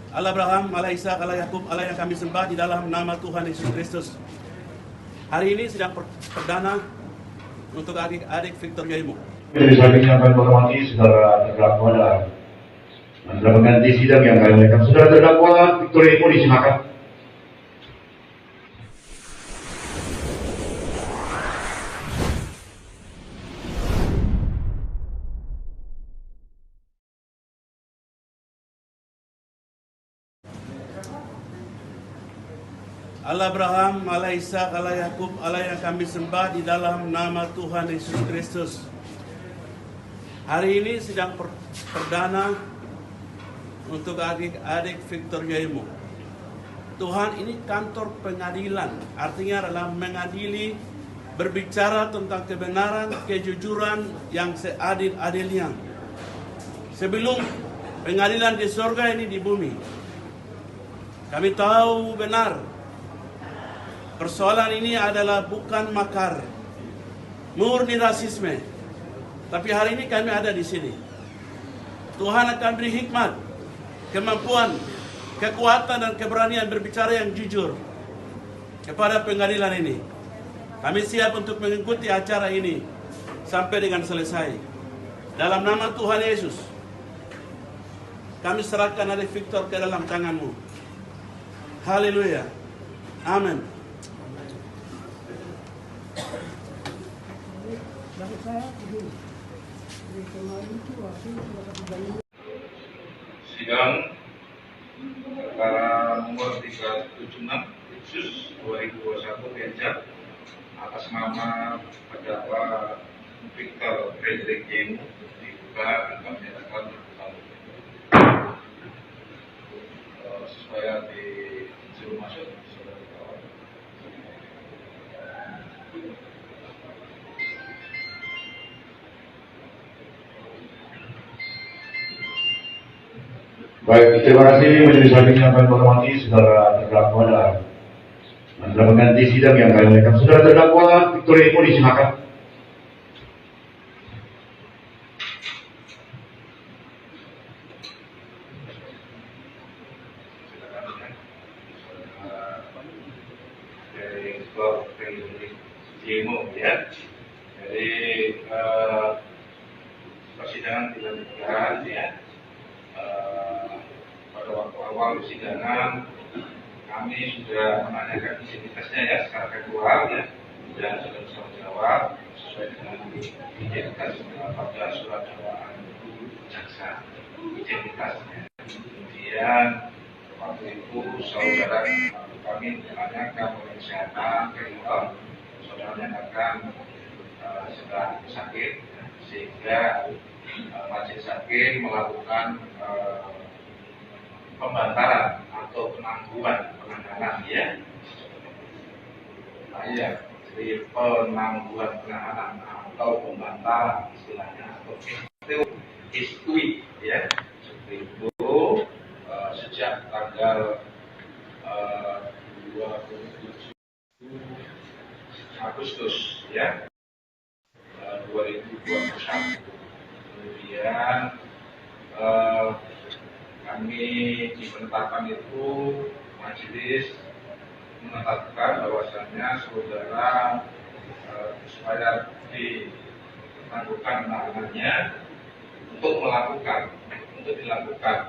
Allah Abraham, Allah Ishak, Allah Yakub, Allah yang kami sembah di dalam nama Tuhan Yesus Kristus. Hari ini sidang perdana untuk adik-adik Victor Yaimo. Majelis Hakim yang kami hormati, saudara terdakwa dan pengganti sidang yang kami muliakan, saudara terdakwa Victor Yaimo disilakan. Allah Abraham, Allah Ishak, Allah Yakub, Allah yang kami sembah di dalam nama Tuhan Yesus Kristus. Hari ini sidang perdana untuk adik-adik Victor Yaimo. Tuhan, ini kantor pengadilan, artinya adalah mengadili, berbicara tentang kebenaran, kejujuran yang seadil-adilnya. Sebelum pengadilan di surga ini di bumi, kami tahu benar persoalan ini adalah bukan makar, murni rasisme. Tapi hari ini kami ada di sini. Tuhan akan beri hikmat, kemampuan, kekuatan dan keberanian berbicara yang jujur kepada pengadilan ini. Kami siap untuk mengikuti acara ini sampai dengan selesai. Dalam nama Tuhan Yesus, kami serahkan adik Victor ke dalam tangan-Mu. Haleluya. Amin. Sidang perkara nomor 376 Khusus 2021 Pemjat atas nama terdakwa Victor Frederick Yaimo dibuka dan kami nyatakan supaya disuruh masuk. Baik, terima kasih Majelis Hakim yang kami hormati, saudara terdakwa dan pengganti sidang yang kami muliakan, saudara terdakwa Victor Yaimo disilakan. Dari Victor Frederick Yaimo ya. Jadi persidangan dilanjutkan ya. Pada waktu awal persidangan kami sudah menanyakan identitasnya ya secara faktual ya, dan sudah bisa menjawab sesuai dengan identitas pada surat dakwaan jaksa identitasnya. Kemudian waktu itu saudara kami menanyakan oleh kesehatan ke saudara menyatakan sedang sakit sehingga majelis hakim melakukan pembantaran atau penangguhan penahanan ya. Iya, jadi penangguhan penahanan atau pembantaran istilahnya atau istui ya. Seperti itu sejak tanggal 27 Agustus ya 2021. Kemudian kami di penetapan itu majelis menetapkan bahwasannya saudara supaya dilakukan penahanannya untuk dilakukan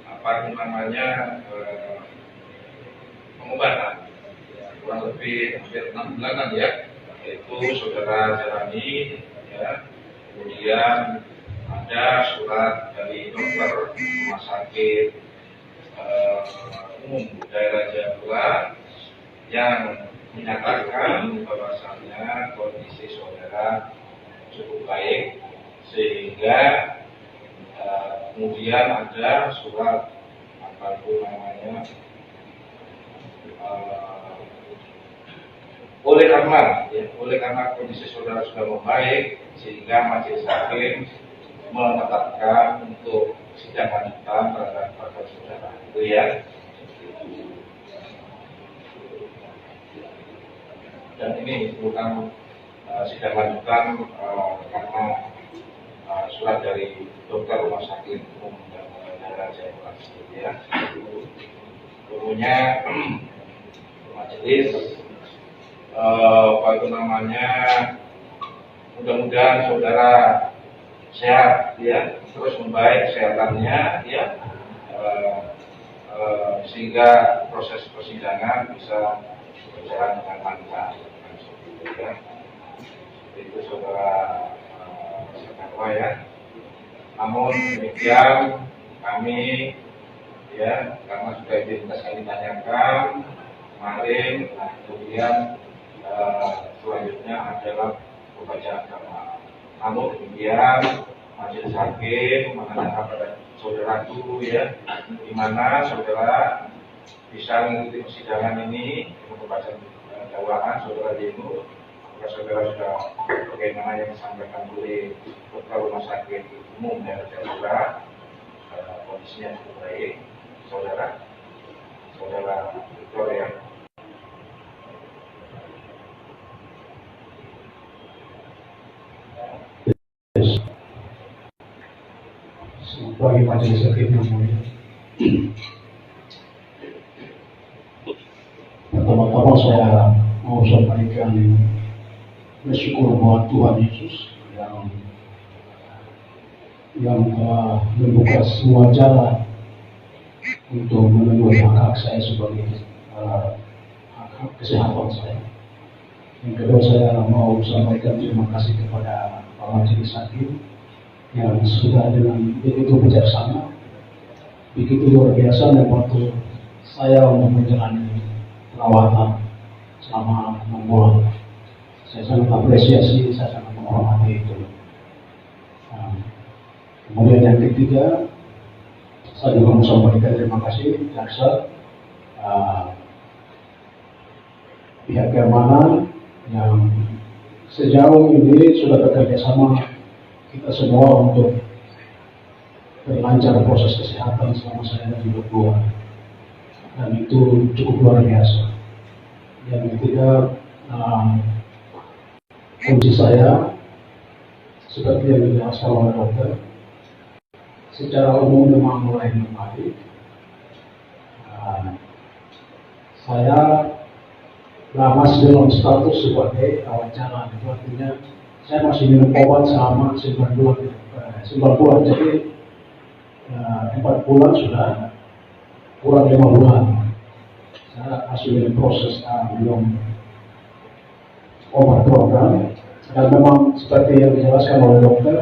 apa namanya pengobatan kurang lebih hampir 6 bulanan ya, yaitu saudara jalani ya. Kemudian ada surat dari dokter rumah sakit umum daerah Jawa yang menyatakan bahwasannya kondisi saudara cukup baik, sehingga kemudian ada surat apa itu namanya oleh karena kondisi saudara sudah membaik, sehingga majelis hakim menetapkan untuk sidang lanjutan terhadap saudara itu ya. Dan ini bukan sidang lanjutan karena surat dari dokter rumah sakit umum daerah Jawa. ya. Tentunya majelis apa itu namanya, mudah-mudahan saudara sehat ya, terus membaik kesehatannya ya, sehingga proses persidangan bisa berjalan dengan lancar ya. Itu saudara terdakwa ya. Namun demikian kami ya, karena sudah identitas kami tanyakan kemarin, kemudian selanjutnya adalah pembacaan agama. Namun demikian majelis hakim menanyakan pada saudara dulu ya, di mana saudara bisa mengikuti persidangan ini untuk pembacaan dakwaan saudara Dino. Maka saudara sudah bagaimana yang disampaikan oleh dokter rumah sakit umum daerah Jakarta, kondisinya cukup baik, saudara Victor ya. Bagi majelis hakim yang mulia, pertama-tama saya mau sampaikan bersyukur buat Tuhan Yesus yang telah membuka semua jalan untuk memenuhi hak-hak saya sebagai hak-hak kesehatan saya. Yang kedua, saya mau sampaikan terima kasih kepada Pak Majelis Hakim yang sudah dengan begitu bijaksana, begitu luar biasa membantu saya untuk menjalani perawatan selama 6 bulan. Saya sangat apresiasi, saya sangat menghormati itu. Kemudian yang ketiga, saya juga mau sampaikan terima kasih jaksa, pihak keamanan yang sejauh ini sudah bekerja sama kita semua untuk berlancar proses kesehatan selama saya di berdua, dan itu cukup luar biasa. Yang ketiga, kunci saya seperti yang dijelaskan oleh dokter, secara umum memang mulai membaik. Saya masih dalam status sebagai rawat jalan, itu artinya saya masih minum obat selama 9 bulan, jadi 4 bulan sudah kurang 5 bulan. Saya masih minum proses minum obat program, dan memang seperti yang dijelaskan oleh dokter,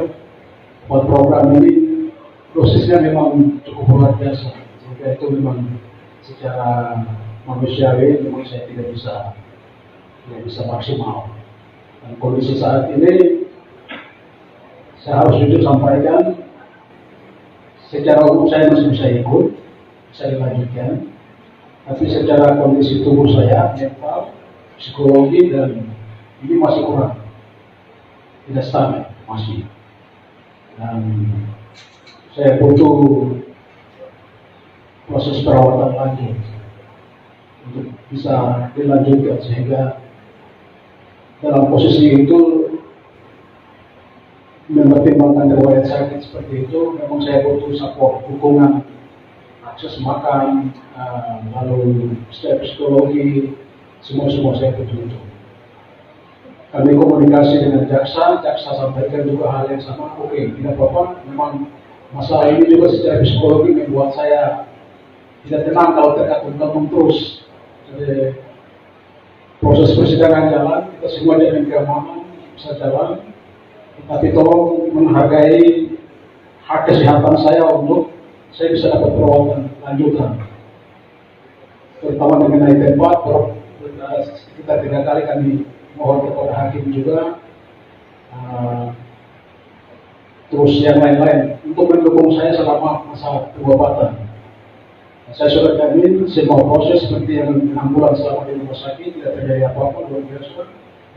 obat program ini prosesnya memang cukup luar biasa, sehingga itu memang secara manusiawi memang saya tidak bisa maksimal. Dan kondisi saat ini, saya harus jujur sampaikan, secara umum saya masih bisa ikut, bisa dilanjutkan, tapi secara kondisi tubuh saya, mental, psikologi, dan ini masih kurang, tidak stabil masih. Dan saya butuh proses perawatan lanjut untuk bisa dilanjutkan, sehingga dalam posisi itu mempertimbangkan riwayat sakit seperti itu, memang saya butuh support, dukungan, akses makan, lalu secara psikologi, semua saya butuh itu. Kami komunikasi dengan jaksa sampaikan juga hal yang sama. Oke, tidak apa-apa, memang masalah ini juga secara psikologi membuat saya tidak tenang kalau terkatung-katung terus. Jadi proses persidangan jalan, kita semua dengan keamanan bisa jalan, tapi tolong menghargai hak kesehatan saya untuk saya bisa dapat perawatan lanjutan, terutama mengenai tempat. Kita 3 kali kami mohon kepada hakim juga, terus yang lain-lain untuk mendukung saya selama masa pengobatan. Saya sudah jamin semua proses seperti yang 6 bulan selama di rumah sakit tidak terjadi apa-apa, luar biasa.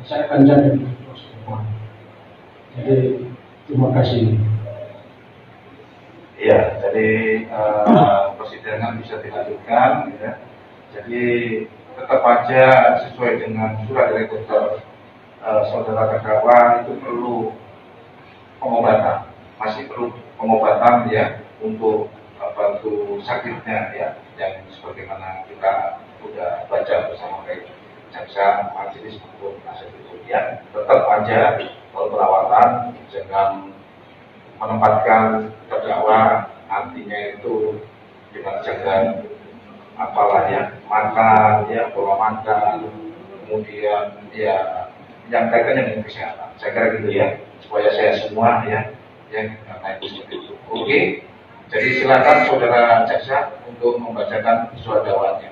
Saya akan jamin terus. Jadi terima kasih. Ya, jadi persidangan bisa dilanjutkan. Ya. Jadi tetap aja sesuai dengan surat dari dokter saudara terdakwa itu perlu pengobatan, masih perlu pengobatan ya untuk bantu sakitnya ya, yang sebagaimana kita sudah baca bersama baik jaksa, majelis maupun penasihat hukum ya, tetap aja kalau perawatan jangan menempatkan terdakwa artinya itu dengan jaga apalah ya, makan ya, pola makan, kemudian ya yang kaitannya dengan kesehatan. Saya kira gitu ya, supaya saya semua ya yang naik seperti itu. Oke, jadi silakan saudara jaksa untuk membacakan surat dakwaannya.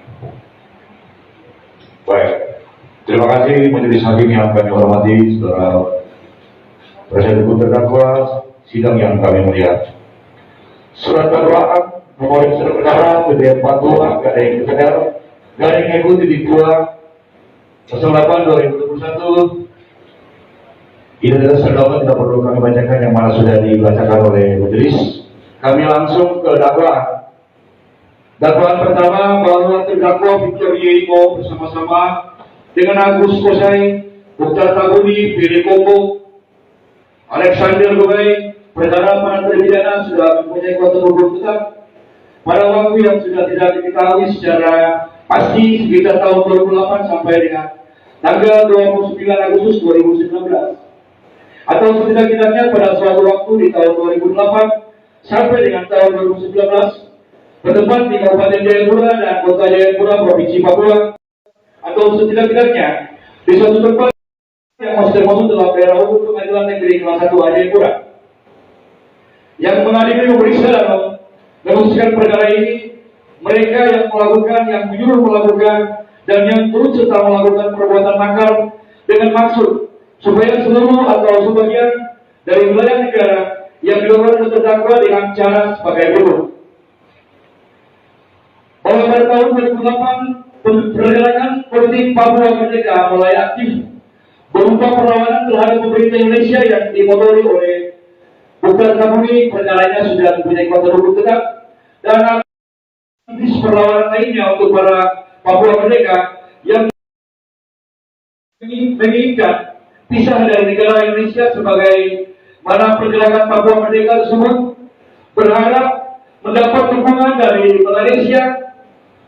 Baik, terima kasih majelis hakim yang kami hormati, saudara penasihat hukum terdakwa, sidang yang kami muliakan. Surat dakwaan nomor surat perkara PDN 42 garing PKR garing EKU titik 2 08/2021. Ini adalah surat dakwaan tidak perlu kami bacakan yang mana sudah dibacakan oleh majelis. Kami langsung ke dakwaan. Dakwaan pertama bahwa terdakwa Victor Yimo bersama-sama dengan Agus Kosai, Dr. Tabuni, Billy Koko, Alexander Gobai, perkara para terpidana sudah mempunyai kuasa hukum tetap pada waktu yang sudah tidak diketahui secara pasti sekitar tahun 2008 sampai dengan tanggal 29 Agustus 2019 atau setidak-tidaknya pada suatu waktu di tahun 2008 sampai dengan tahun 2019 bertempat di Kabupaten Jayapura dan Kota Jayapura, Provinsi Papua, atau setidak-tidaknya di suatu tempat yang masih termasuk dalam daerah hukum Pengadilan Negeri Kelas 1 Jayapura. Yang mengadili memeriksa dan memutuskan perkara ini, mereka yang melakukan, yang menyuruh melakukan, dan yang turut serta melakukan perbuatan makar dengan maksud supaya seluruh atau sebagian dari wilayah negara yang dilakukan terdakwa dengan cara sebagai berikut. Bahwa pada tahun 2008, pergerakan politik Papua Merdeka mulai aktif berupa perlawanan terhadap pemerintah Indonesia yang dimotori oleh Dr. Tabuni. Perkaranya sudah mempunyai kuasa hukum tetap dan aktivis perlawanan lainnya untuk para Papua Merdeka yang menginginkan pisah dari negara Indonesia sebagai mana pergerakan Papua Merdeka tersebut berharap mendapat dukungan dari Malaysia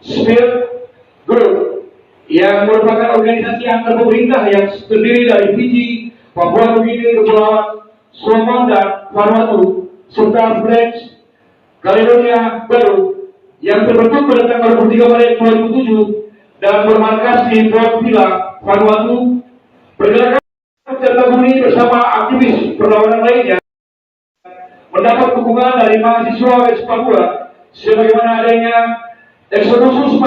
Spirit Group yang merupakan organisasi antar pemerintah yang terdiri dari Fiji, Papua Nugini, Kepulauan Solomon dan Vanuatu serta French Caledonia Baru yang terbentuk pada tanggal 23 Maret 2007 dan bermarkas di Port Vila, Vanuatu. Pergerakan Tabuni bersama aktivis perlawanan lainnya mendapat dukungan dari mahasiswa West Papua sebagaimana adanya eksodus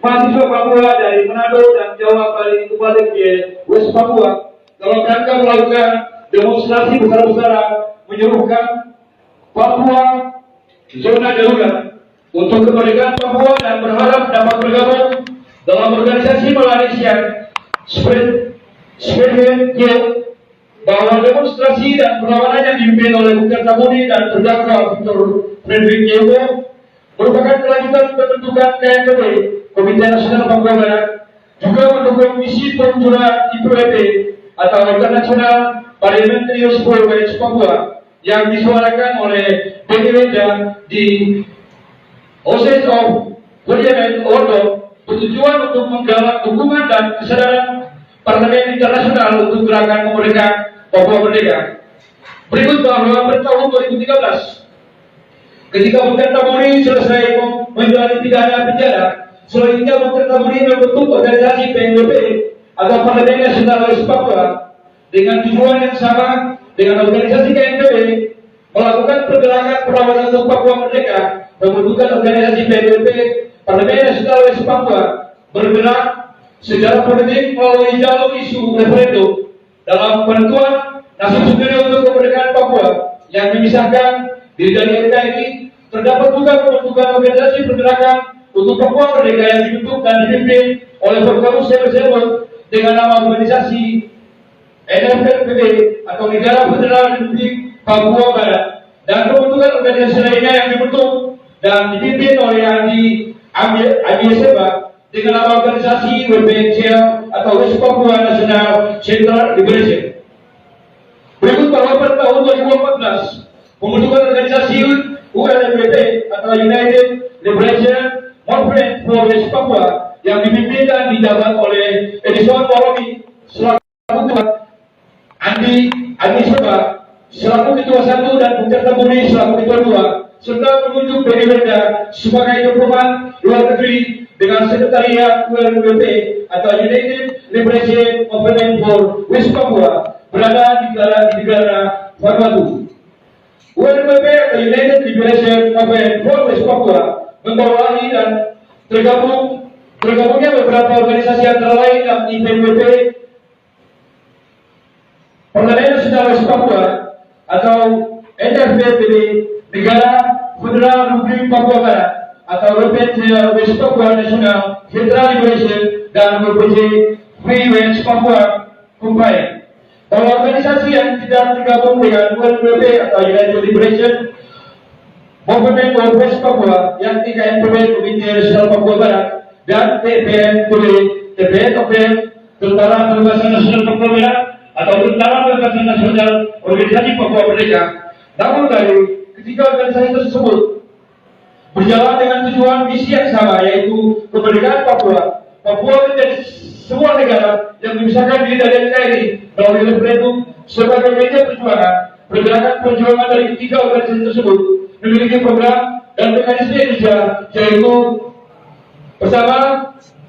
mahasiswa Papua dari Manado dan Jawa Bali kembali ke West Papua dalam rangka melakukan demonstrasi besar-besaran menyerukan Papua zona darurat untuk kemerdekaan Papua dan berharap dapat bergabung dalam organisasi Malaysia Spirit Group. Bahwa demonstrasi dan perlawanan yang dipimpin oleh Dr. Tabuni dan terdakwa Victor Frederick Yemo merupakan kelanjutan pembentukan KNPB Komite Nasional Papua Barat, juga mendukung misi peluncuran IPWP atau International Parliamentary West Papua yang disuarakan oleh Benny Wenda di Houses of Parliament Order bertujuan untuk menggalak dukungan dan kesadaran Parlemen Internasional untuk gerakan kemerdekaan Papua Merdeka. Berikut bahwa pada tahun 2013 ketika Dr. Tabuni selesai menjalani pidana penjara, selanjutnya Dr. Tabuni membentuk organisasi PNWP atau Parlemen Nasional West Papua dengan tujuan yang sama dengan organisasi KNPB melakukan pergerakan perlawanan untuk Papua Merdeka. Pembentukan organisasi PNWP Parlemen Nasional West Papua bergerak secara politik melalui jalur isu referendum dalam penentuan nasib sendiri untuk kemerdekaan Papua yang memisahkan diri dari NKRI. Terdapat juga pembentukan organisasi pergerakan untuk Papua Merdeka yang dibentuk dan dipimpin oleh Perkamus Sebel dengan nama organisasi NFRPB atau Negara Federal Republik Papua Barat, dan pembentukan organisasi lainnya yang dibentuk dan dipimpin oleh Andi Seba dengan nama organisasi WPCL atau West Papua National Central Liberation. Berikut bahwa pada tahun 2014 pembentukan organisasi ULMWP atau United Liberation Movement for West Papua yang dipimpin dan dijabat oleh Edison Worobi selaku ketua, Andi Soba selaku ketua 1 dan Bung Taburi selaku ketua 2, serta menunjuk Beni Werda sebagai diplomat luar negeri dengan sekretariat ULMWP atau United Liberation Movement for West Papua berada di negara Vanuatu. ULMWP atau United Liberation Movement for West Papua membawahi dan tergabungnya beberapa organisasi antara lain yang IPWP, Perdana Nasional West Papua atau NRVPD, Negara Federal Republik Papua Barat atau RPC West Papua National Federal Liberation dan RPC Free West Papua Combined. Kalau organisasi yang tidak tergabung dengan ULMWP atau United Liberation Movement for West Papua yang TKNPB Komite Nasional Papua Barat dan TPNPB Tentara Pembebasan Nasional Papua Barat atau Tentara Pembebasan Nasional Organisasi Papua Merdeka. Namun dari ketiga organisasi tersebut berjalan dengan tujuan misi yang sama, yaitu kemerdekaan Papua. Papua menjadi sebuah negara yang memisahkan diri dari NKRI melalui referendum sebagai media perjuangan. Perjuangan dari ketiga organisasi tersebut memiliki program dan mekanisme kerja, yaitu pertama,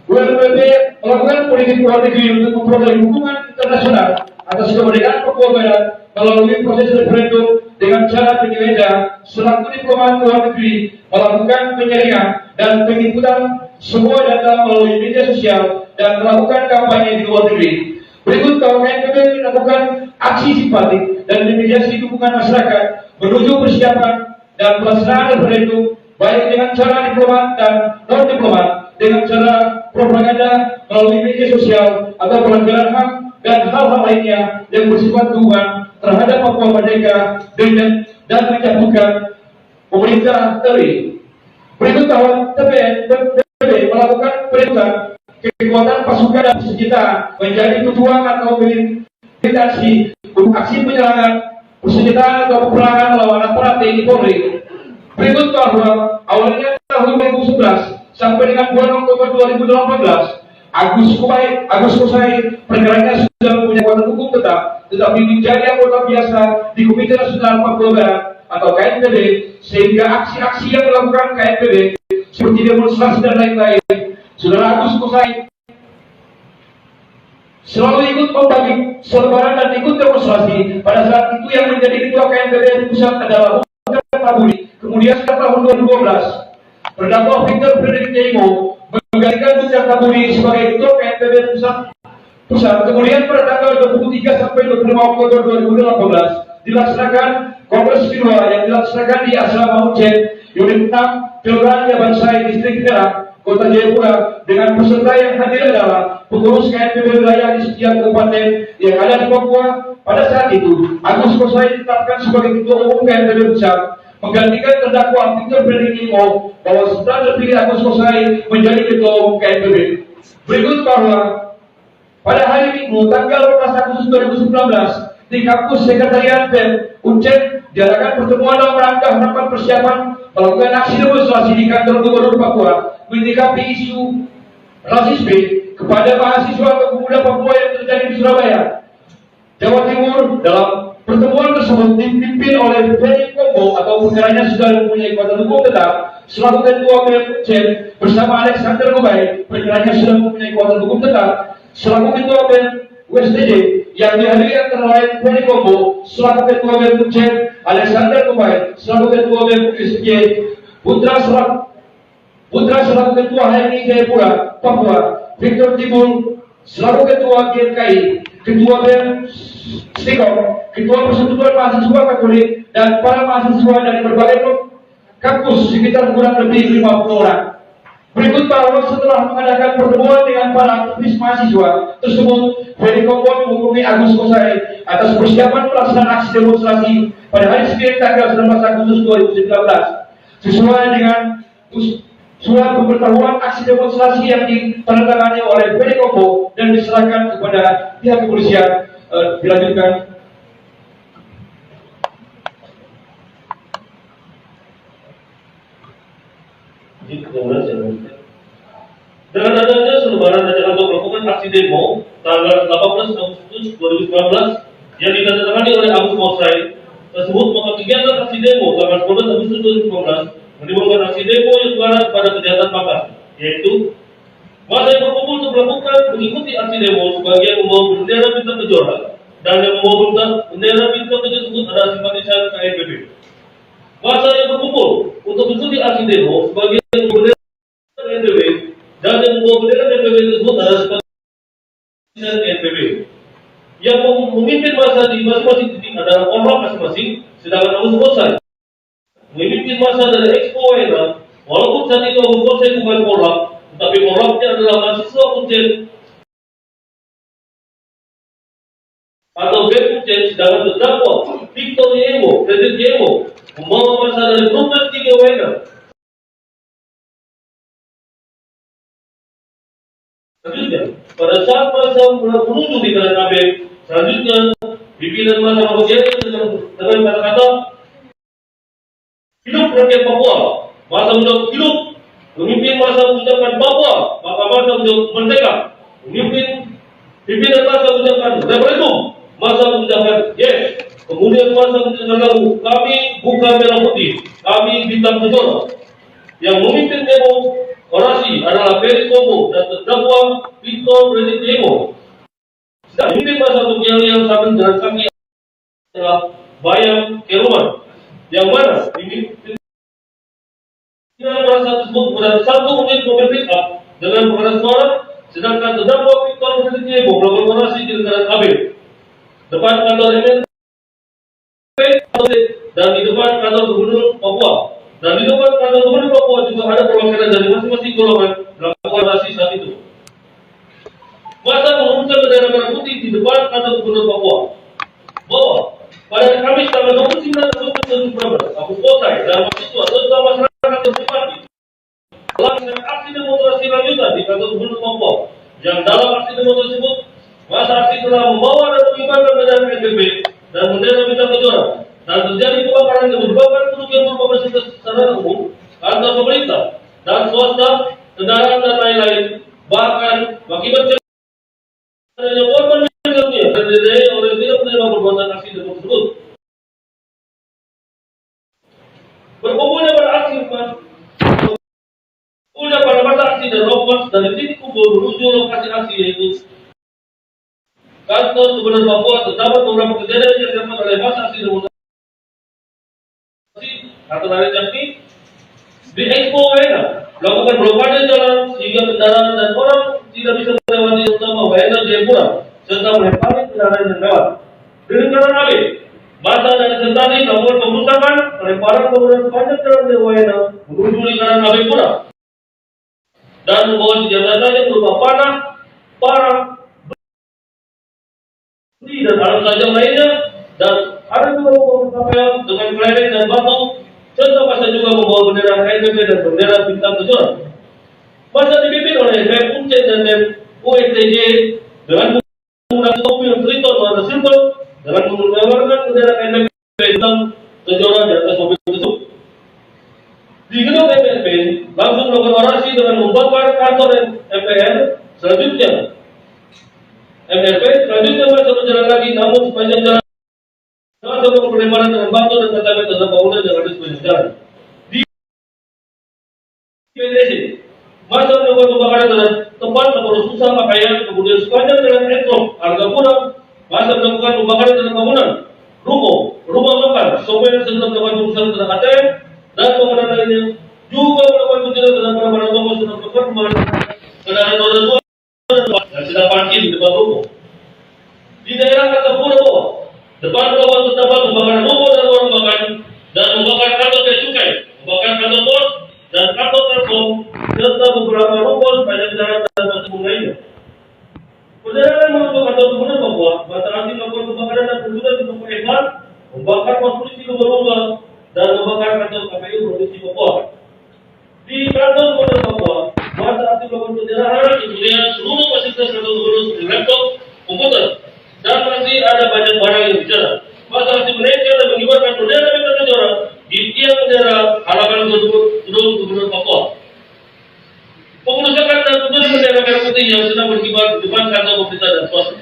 ULMWP melakukan politik luar negeri untuk memperoleh dukungan internasional atas kemerdekaan Papua Barat melalui proses referendum dengan cara penyelenggara selaku diplomat luar negeri melakukan penyaringan dan penginputan semua data melalui media sosial dan melakukan kampanye di luar negeri. Berikut KNPB melakukan aksi simpatik dan mediasi dukungan masyarakat menuju persiapan dan pelaksanaan referendum baik dengan cara diplomat dan non diplomat, dengan cara propaganda melalui media sosial atau pelanggaran HAM dan hal-hal lainnya yang bersifat dukungan terhadap Papua Merdeka dan menjatuhkan pemerintah TERI. Berikut bahwa TPNPB melakukan perintah kekuatan pasukan dan senjata menjadi tujuan atau militasi untuk aksi penyerangan persenjataan atau peperangan melawan aparat TNI Polri. Berikut bahwa awalnya tahun 2011 sampai dengan bulan Oktober 2018, Agus Kusai perkaranya sudah mempunyai kekuatan hukum tetap, tetapi menjadi anggota biasa di Komite Nasional Papua Barat atau KNPB, sehingga aksi-aksi yang dilakukan KNPB seperti demonstrasi dan lain-lain, Saudara Agus Kusai selalu ikut membagi selebaran dan ikut demonstrasi. Pada saat itu yang menjadi ketua KNPB pusat adalah Bung Taburi. Kemudian setelah tahun 2012, terdakwa Victor Frederick Jaimo menggantikan Bung Taburi sebagai ketua KNPB pusat. Kemudian pada tanggal 23 sampai 25 Oktober 2018 dilaksanakan Kongres kedua yang dilaksanakan di Asrama Uncen, Unit 6, Kelurahan Yabansai, Distrik Perak, Kota Jayapura, dengan peserta yang hadir adalah pengurus KNPB wilayah di setiap kabupaten yang ada di Papua. Pada saat itu, Agus Kusai ditetapkan sebagai ketua umum KNPB pusat, menggantikan terdakwa Victor Frederick Jaimo, bahwa setelah terpilih Agus Kusai menjadi ketua umum KNPB. Berikut bahwa pada hari Minggu tanggal 12 Agustus 2019 di kampus Sekretariat BEM Uncen diadakan pertemuan dalam rangka rapat persiapan melakukan aksi demonstrasi di kantor Gubernur Papua menyikapi isu rasisme kepada mahasiswa atau pemuda Papua yang terjadi di Surabaya, Jawa Timur. Dalam pertemuan tersebut dipimpin oleh Ferry Kombo atau perkaranya sudah mempunyai kekuatan hukum tetap selaku ketua BEM Uncen bersama Alexander Kubai, perkaranya sudah mempunyai kekuatan hukum tetap selaku ketua BEM USTJ, yang dihadiri antara lain Ferry Kombo selaku ketua BEM Uncen, Alexander Kubai selaku ketua BEM USTJ, Putra selaku ketua HMI Jayapura, Papua, Victor Tibul selaku ketua GMKI, ketua BEM Stikok, ketua Persatuan Mahasiswa Katolik, dan para mahasiswa dari berbagai kampus sekitar kurang lebih 50 orang. Berikut bahwa setelah mengadakan pertemuan dengan para aktivis mahasiswa tersebut, Ferry Kombo menghubungi Agus Kusai atas persiapan pelaksanaan aksi demonstrasi pada hari Senin tanggal 19 Agustus 2019 sesuai dengan surat pemberitahuan aksi demonstrasi yang ditandatangani oleh Ferry Kombo dan diserahkan kepada pihak kepolisian. Dilanjutkan. Dengan adanya selebaran ajakan untuk melakukan aksi demo tanggal 18 Agustus 2019 yang ditandatangani oleh Agus Mosai tersebut, maka kegiatan aksi demo tanggal 19 Agustus 2019 menimbulkan aksi demo yang mengarah kepada kejahatan makar, yaitu masa yang berkumpul untuk melakukan mengikuti aksi demo sebagian membawa bendera bintang kejora dan yang membawa bendera bintang kejora tersebut adalah simpatisan KNPB. Masa yang berkumpul untuk mengikuti aksi demo sebagian membawa bendera KNPB dan yang membawa bendera KNPB tersebut adalah simpatisan KNPB. Yang memimpin masa di masing-masing titik adalah orang masing-masing, sedangkan Agus Mosai memimpin masa dari Expo Wena. Walaupun saat itu Agus Mosai bukan Polak, tetapi Polaknya adalah mahasiswa Uncen atau BEM Uncen, sedangkan terdakwa Victor Yemo, Fredrik Yemo membawa masa dari Provinsi 3 Wena. Selanjutnya, pada saat masa menuju di Jalan Abeng, selanjutnya pimpinan masa mengucapkan dengan kata-kata hidup rakyat Papua. Masa menjawab hidup. Pemimpin masa mengucapkan Papua, maka masa menjawab merdeka. Pimpinan masa mengucapkan referendum, masa mengucapkan yes. Kemudian masa mengucapkan lagu kami bukan merah putih, kami bintang kejora. Yang memimpin demo orasi adalah Ferry Kobo dan terdakwa Victor Fredrik Yemo. Sedang memimpin masa untuk yang sambil jalan kaki adalah Bayang Keruman, yang mana pimpinan masa tersebut berada 1 unit mobil pick up dengan pengeras suara, sedangkan terdakwa Victor Fredrik Yemo melakukan orasi di negara Abeng, depan kantor MNP dan di depan kantor Gubernur Papua. Dan di depan kantor Gubernur Papua juga ada perwakilan dari masing-masing golongan melakukan orasi saat itu. Masa mengumumkan bendera merah putih di depan kantor Gubernur Papua bahwa pada Kamis tanggal 29 Agustus 2019, Agus Mosai dan mahasiswa serta masyarakat yang simpati melakukan aksi demonstrasi lanjutan di kantor Gubernur Papua. Yang dalam aksi demo tersebut, masa aksi telah membawa dan mengibarkan bendera KNPB dan bendera bintang kejora, dan terjadi kebakaran yang menyebabkan kerugian berupa fasilitas secara umum, kantor pemerintah dan swasta, kendaraan dan lain-lain. Bahkan mengakibatkan adanya korban meninggal dunia dan didaya oleh tidak menerima perbuatan aksi demo tersebut. Berkumpulnya pada masa aksi dan rombongan dari titik kumpul menuju lokasi aksi, yaitu kantor Gubernur Papua, terdapat beberapa kejadian yang dilakukan oleh masa aksi demonstrasi atau lari jaki di Expo Wena, melakukan blokade jalan sehingga kendaraan dan orang tidak bisa melewati utama Wena Jayapura serta melempari kendaraan yang lewat. Di Jalan Abeng, masa dari Sentani melakukan pembunuhan pelemparan bangunan sepanjang jalan dari Wena menuju lingkaran Abeng Pura dan membawa senjata berupa panah, parang, dan alat tajam lainnya, dan ada juga membawa kapel dengan kelereng dan batu, serta masa juga membawa bendera KNPB dan bendera bintang kejora. Masa dipimpin oleh BEM Uncen dan BEM USTJ dengan menggunakan topi yang triton warna silver dengan menggunakan bendera KNPB bintang kejora di atas mobil tersebut. Di gedung MPRP langsung melakukan orasi dengan membakar kantor MPR. Selanjutnya masa berjalan lagi, namun sepanjang jalan masa melakukan pelemparan dengan batu dan katakan terhadap bangunan yang ada sepanjang jalan. Di PDC, masa melakukan pembakaran terhadap tempat atau susah pakaian, kemudian sepanjang jalan Etrok, Argapura, masa melakukan pembakaran terhadap bangunan, rumah makan, sopir serta melakukan perusahaan terhadap ATM dan bangunan lainnya, juga melakukan pencurian terhadap barang-barang toko serta melakukan pembakaran kendaraan roda 2 dan sedang parkir di depan ruko. Di daerah Argapura bawah, depan bawah terdapat pembakaran ruko dan warung makan, dan membakar kantor bea cukai, membakar kantor pos dan kantor telkom, serta beberapa ruko sepanjang jalan dan masuk lainnya. Perjalanan menuju kantor Gubernur Papua, masa aksi melakukan pembakaran dan pencurian di tempat Evan, membakar pos polisi Lumba-Lumba, dan membakar kantor KPU Provinsi Papua. Di kantor Gubernur Papua, masa aksi melakukan penjarahan, kemudian seluruh fasilitas kantor gubernur seperti laptop, komputer, dan masih ada banyak barang yang bicara. Masa aksi menaikkan dan mengibarkan bendera bintang kejora di tiang bendera halaman gedung Gubernur Papua. yang sedang berkibar di depan kantor pemerintah dan swasta.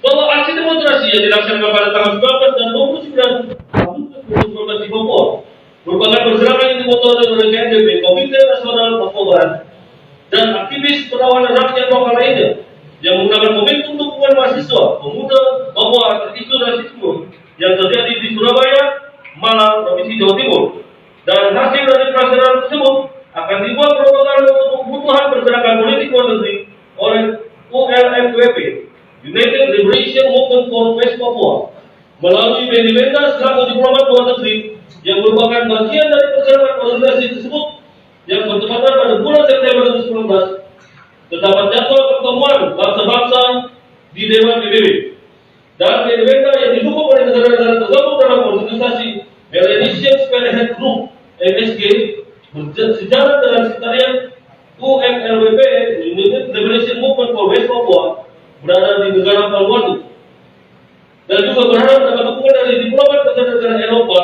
Bahwa aksi demonstrasi yang dilaksanakan pada tanggal 19 dan 29 Agustus 2019 di Papua merupakan pergerakan yang dimotori oleh KNDP, Komite Nasional Papua Barat, dan aktivis perlawanan rakyat lokal lainnya yang menggunakan momentum dukungan mahasiswa, pemuda Papua atas isu rasisme yang terjadi di Surabaya, Malang, Provinsi Jawa Timur. Dan hasil dari pelaksanaan tersebut akan dibuat propaganda untuk kebutuhan pergerakan politik luar negeri oleh ULMWP, United Liberation Movement for West Papua, melalui Benny Benda selaku diplomat luar negeri yang merupakan bagian dari pergerakan organisasi tersebut yang bertepatan pada bulan September 2019. Terdapat jadwal pertemuan bangsa-bangsa di Dewan PBB dan Benny Benda yang didukung oleh negara-negara tergabung dalam organisasi Melanesian Spearhead Group (MSG) sejalan dengan sekretariat UMLWP, United Liberation Movement for West Papua, berada di negara Vanuatu, dan juga berharap dapat dukungan dari diplomat negara-negara Eropa,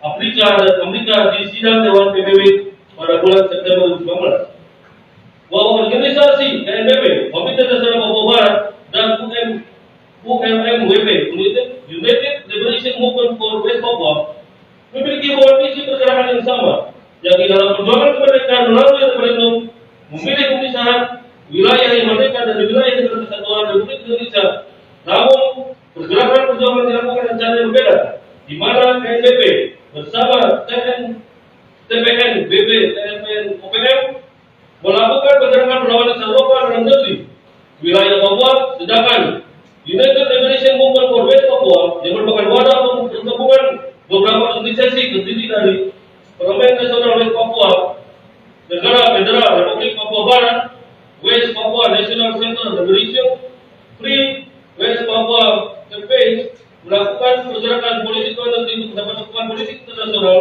Afrika, dan Amerika di sidang Dewan PBB pada bulan September 2019. Bahwa organisasi KNPB, Komite Nasional Papua Barat, dan UMWP, United Liberation Movement for West Papua, memiliki visi pergerakan yang sama, yakni dalam perjuangan kemerdekaan melalui referendum, memilih pemisahan wilayah yang merdeka dari wilayah negara kesatuan Republik Indonesia. Namun, pergerakan perjuangan dilakukan dengan cara yang berbeda, di mana KNPB bersama TPN, BB, TNPN, OPM melakukan pergerakan perlawanan secara lokal dalam negeri, wilayah Papua, sedangkan United Liberation Movement for West Papua yang merupakan wadah untuk pertemuan beberapa organisasi terdiri dari Parlemen Nasional West Papua, Negara Federal Republik Papua Barat, West Papua National Center Liberation, Free West Papua Campaign, melakukan pergerakan politik luar negeri untuk mendapat dukungan politik internasional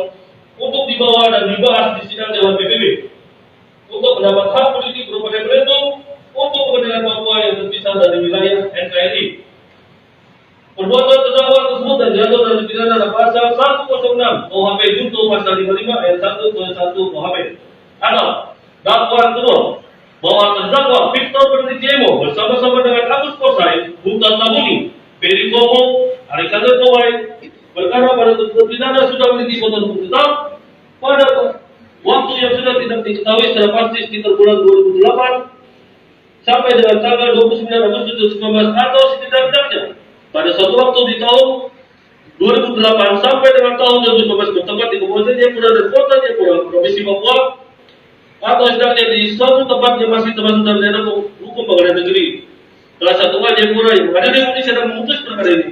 untuk dibawa dan dibahas di sidang Dewan PBB untuk mendapat hak politik berupa referendum untuk kemerdekaan Papua yang terpisah dari wilayah NKRI. Perbuatan terdakwa tersebut dan jatuh dalam pidana dalam pasal 106 KUHP junto pasal 55 ayat 1 ke 1 KUHP. Atau dakwaan kedua bahwa terdakwa Victor Bernijiemo bersama-sama dengan Agus Kosai, Bukta Tabuni, Peri Komo, Alexander Kowai, perkara pada terpidana sudah memiliki potongan tetap pada waktu yang sudah tidak diketahui secara pasti sekitar bulan 2008 sampai dengan tanggal 29 Agustus 2019 atau setidaknya pada suatu waktu di tahun 2008 sampai dengan tahun 2019 bertempat di Kabupaten Jayapura dan Kota Jayapura, Provinsi Papua, atau setidaknya di suatu tempat yang masih termasuk dalam daerah hukum pengadilan negeri kelas 1 Jayapura yang mengadili Indonesia dan memutus perkara ini.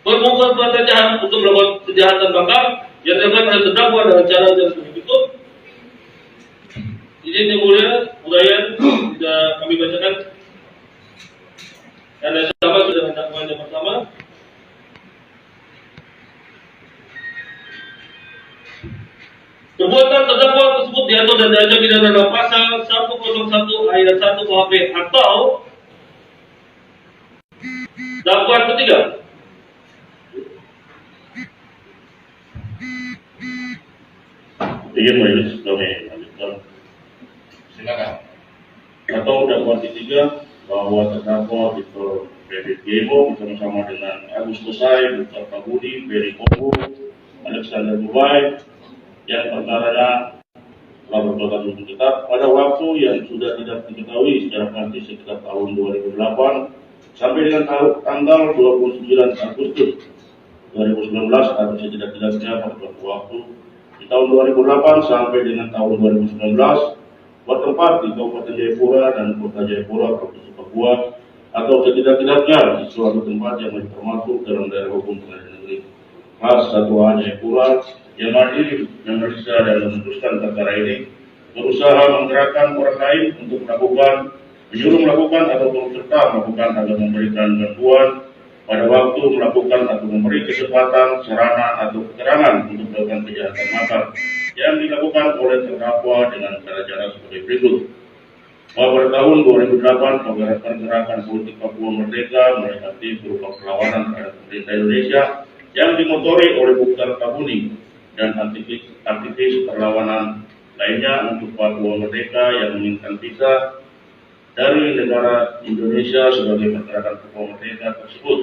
Permukaan perbuatan jahat untuk melakukan kejahatan bakar yang dilakukan oleh terdakwa dengan cara seperti berikut. Izin yang mulia, uraian sudah kami bacakan. Dan yang sama sudah dakwaan yang pertama. Perbuatan terdakwa tersebut diatur dan diancam pidana dalam pasal 101 ayat 1 KUHP atau dakwaan ketiga. Izin majelis kami lanjutkan. Silakan. Atau dakwaan ketiga bahwa terdakwa Victor Bernijiemo bersama-sama dengan Agus Kosai, Bukta Tabuni, Peri Komo, Alexander Kowai yang perkaranya telah berpotensi hukum tetap pada waktu yang sudah tidak diketahui secara pasti sekitar tahun 2008 sampai dengan tanggal 29 Agustus 2019 atau setidak-tidaknya pada waktu di tahun 2008 sampai dengan tahun 2019 bertempat di Kabupaten Jayapura dan Kota Jayapura, Provinsi Papua, atau setidak-tidaknya di suatu tempat yang masih termasuk dalam daerah hukum pengadilan negeri kelas 1A Jayapura yang mandiri memeriksa dan memutuskan perkara ini, berusaha menggerakkan orang lain untuk menyuruh melakukan atau turut serta melakukan atau memberikan bantuan pada waktu melakukan atau memberi kesempatan, sarana atau keterangan untuk melakukan kejahatan makar yang dilakukan oleh terdakwa dengan cara-cara seperti berikut. Bahwa pada tahun 2008 pergerakan politik Papua Merdeka mulai aktif berupa perlawanan terhadap pemerintah Indonesia yang dimotori oleh Bukta Tabuni dan aktivis perlawanan lainnya untuk Papua Merdeka yang menginginkan visa dari negara Indonesia sebagai pergerakan Papua Merdeka tersebut.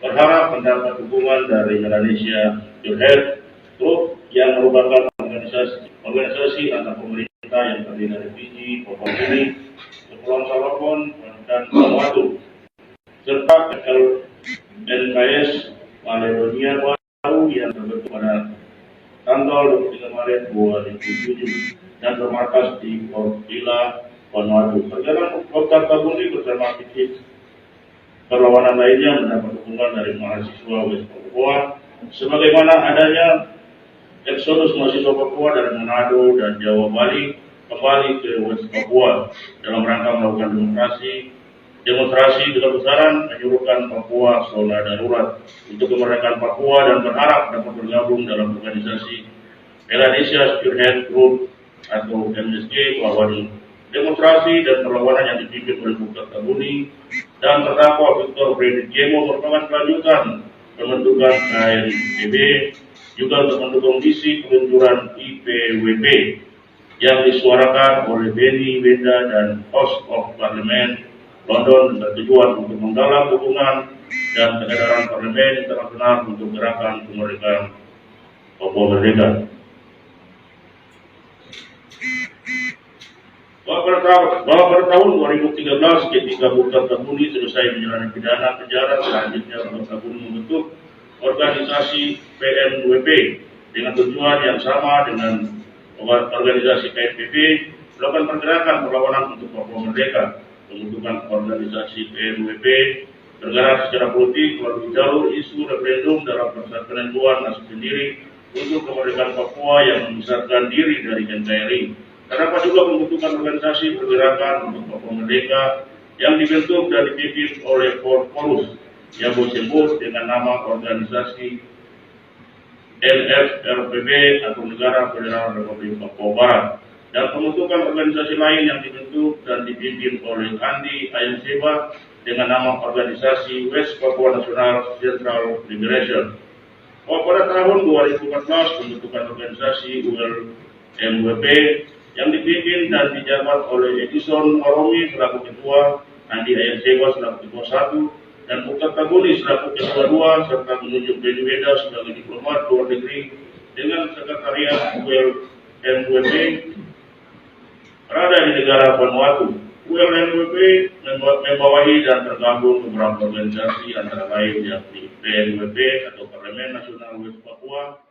Berharap mendapat dukungan dari Indonesia Youth Group yang merupakan organisasi antar pemerintah yang terdiri dari Fiji, Papua Gini, Kepulauan Solomon, dan Vanuatu, serta LNKS Caledonia Baru yang terbentuk pada tanggal 23 Maret 2007 dan bermarkas di Port Vila, Vanuatu. Perjalanan Kota Tabuni bersama aktivis perlawanan lainnya mendapat dukungan dari mahasiswa West Papua, sebagaimana adanya eksodus mahasiswa Papua dari Manado dan Jawa Bali kembali ke West Papua dalam rangka melakukan demonstrasi besar-besaran menyuruhkan Papua zona darurat untuk kemerdekaan Papua dan berharap dapat bergabung dalam organisasi Melanesia Spearhead Group atau MSG melawan demonstrasi dan perlawanan yang dipimpin oleh Bukit Tabuni dan terdakwa Victor Frederick Gemo merupakan kelanjutan pembentukan KNPB juga untuk mendukung misi peluncuran IPWP yang disuarakan oleh Benny Wenda dan House of Parliament London bertujuan untuk menggalang dukungan dan kesadaran parlemen internasional untuk gerakan kemerdekaan Papua Merdeka. Bahwa pada tahun 2013 ketika Bukit Tabuni selesai menjalani pidana penjara, selanjutnya Bukit Tabuni membentuk organisasi PNWP dengan tujuan yang sama dengan organisasi KNPB melakukan pergerakan perlawanan untuk Papua Merdeka. Pembentukan organisasi PNWP bergerak secara politik melalui jalur isu referendum dalam penentuan nasib sendiri untuk kemerdekaan Papua yang memisahkan diri dari NKRI. Terdapat juga pembentukan organisasi pergerakan untuk Papua Merdeka yang dibentuk dan dipimpin oleh Polus yang disebut dengan nama organisasi NFRPB atau Negara Federal Republik Papua Barat, dan pembentukan organisasi lain yang dibentuk dan dipimpin oleh Andi Ayenseba dengan nama organisasi West Papua National Central Liberation. Pada tahun 2014 pembentukan organisasi ULMWP yang dipimpin dan dijabat oleh Edison Oromi selaku ketua, Andi Ayenseba selaku ketua 1, dan Bukit Tabuni selaku ketua 2, serta menunjuk Benny Wenda sebagai diplomat luar negeri dengan sekretariat ULMWP berada di negara Vanuatu. ULMWP membawahi dan tergabung beberapa organisasi antara lain yakni PNWP atau Parlemen Nasional West Papua,